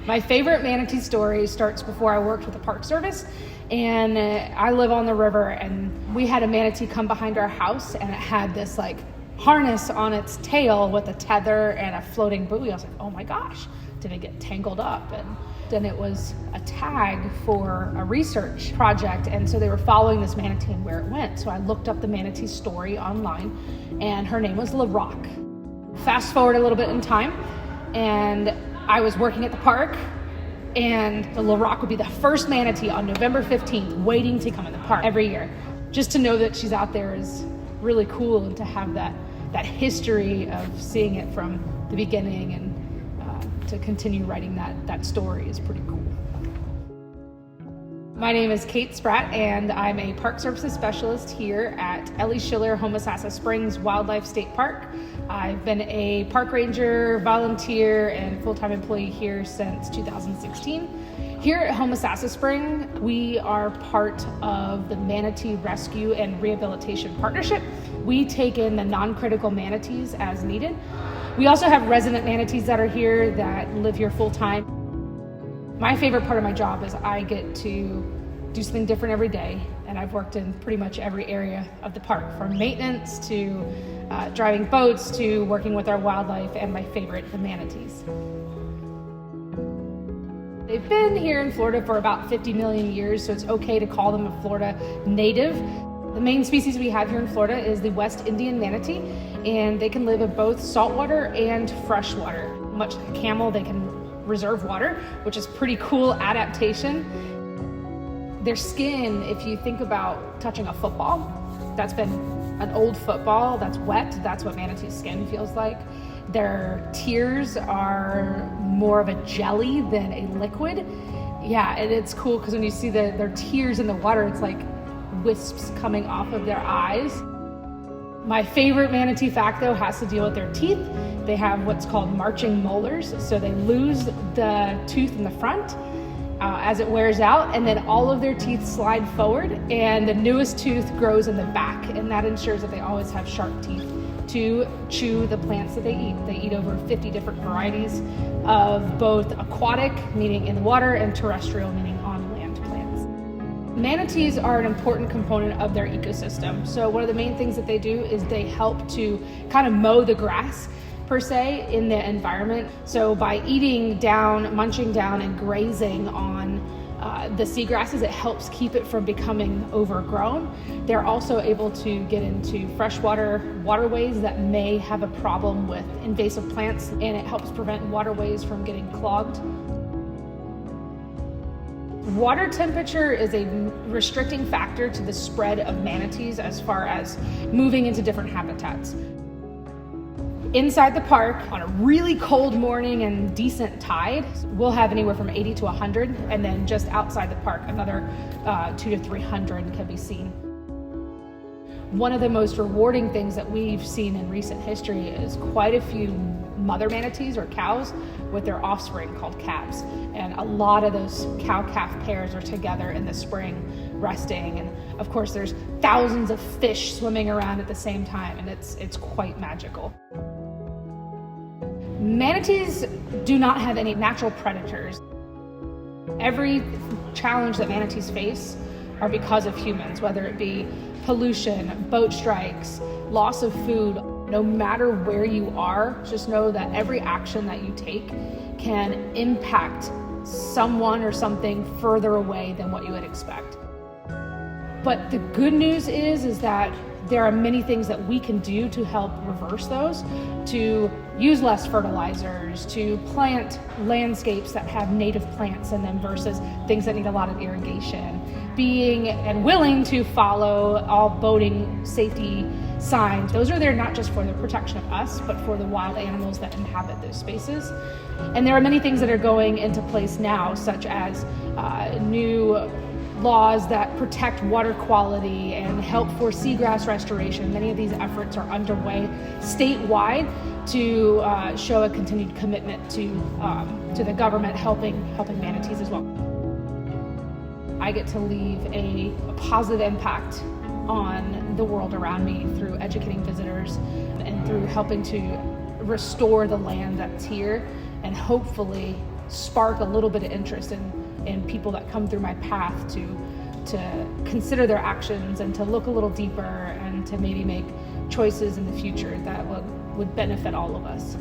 My favorite manatee story starts before I worked with the Park Service, and I live on the river, and we had a manatee come behind our house, and it had this like harness on its tail with a tether and a floating buoy. I was like, oh my gosh, did it get tangled up? And then it was a tag for a research project, and so they were following this manatee and where it went. So I looked up the manatee story online, and her name was LaRock. Fast forward a little bit in time, and I was working at the park, and the LaRock would be the first manatee on November 15th waiting to come in the park every year. Just to know that she's out there is really cool, and to have that history of seeing it from the beginning and to continue writing that story is pretty cool. My name is Kate Spratt, and I'm a Park Services Specialist here at Ellie Schiller Homosassa Springs Wildlife State Park. I've been a park ranger, volunteer, and full-time employee here since 2016. Here at Homosassa Spring, we are part of the Manatee Rescue and Rehabilitation Partnership. We take in the non-critical manatees as needed. We also have resident manatees that are here that live here full-time. My favorite part of my job is I get to do something different every day, and I've worked in pretty much every area of the park, from maintenance to driving boats to working with our wildlife, and my favorite, the manatees. They've been here in Florida for about 50 million years, so it's okay to call them a Florida native. The main species we have here in Florida is the West Indian manatee, and they can live in both saltwater and freshwater. Much like a camel, they can reserve water, which is pretty cool adaptation. Their skin, if you think about touching a football, that's been an old football that's wet, that's what manatee's skin feels like. Their tears are more of a jelly than a liquid. Yeah, and it's cool because when you see their tears in the water, it's like wisps coming off of their eyes. My favorite manatee fact, though, has to deal with their teeth. They have what's called marching molars, so they lose the tooth in the front as it wears out, and then all of their teeth slide forward, and the newest tooth grows in the back, and that ensures that they always have sharp teeth to chew the plants that they eat. They eat over 50 different varieties of both aquatic, meaning in the water, and terrestrial, meaning on land plants. Manatees are an important component of their ecosystem. So one of the main things that they do is they help to kind of mow the grass, per se, in the environment. So by eating down, munching down, and grazing on the seagrasses, it helps keep it from becoming overgrown. They're also able to get into freshwater waterways that may have a problem with invasive plants, and it helps prevent waterways from getting clogged. Water temperature is a restricting factor to the spread of manatees as far as moving into different habitats. Inside the park, on a really cold morning and decent tide, we'll have anywhere from 80 to 100, and then just outside the park, another 200 to 300 can be seen. One of the most rewarding things that we've seen in recent history is quite a few mother manatees, or cows, with their offspring called calves. And a lot of those cow-calf pairs are together in the spring resting. And of course, there's thousands of fish swimming around at the same time, and it's quite magical. Manatees do not have any natural predators. Every challenge that manatees face are because of humans, whether it be pollution, boat strikes, loss of food. No matter where you are, just know that every action that you take can impact someone or something further away than what you would expect. But the good news is that there are many things that we can do to help reverse those, to use less fertilizers, to plant landscapes that have native plants in them versus things that need a lot of irrigation, being and willing to follow all boating safety signs. Those are there not just for the protection of us, but for the wild animals that inhabit those spaces. And there are many things that are going into place now, such as new laws that protect water quality and help for seagrass restoration. Many of these efforts are underway statewide to show a continued commitment to the government helping manatees as well. I get to leave a positive impact on the world around me through educating visitors and through helping to restore the land that's here and hopefully spark a little bit of interest in people that come through my path to consider their actions and to look a little deeper and to maybe make choices in the future that would benefit all of us.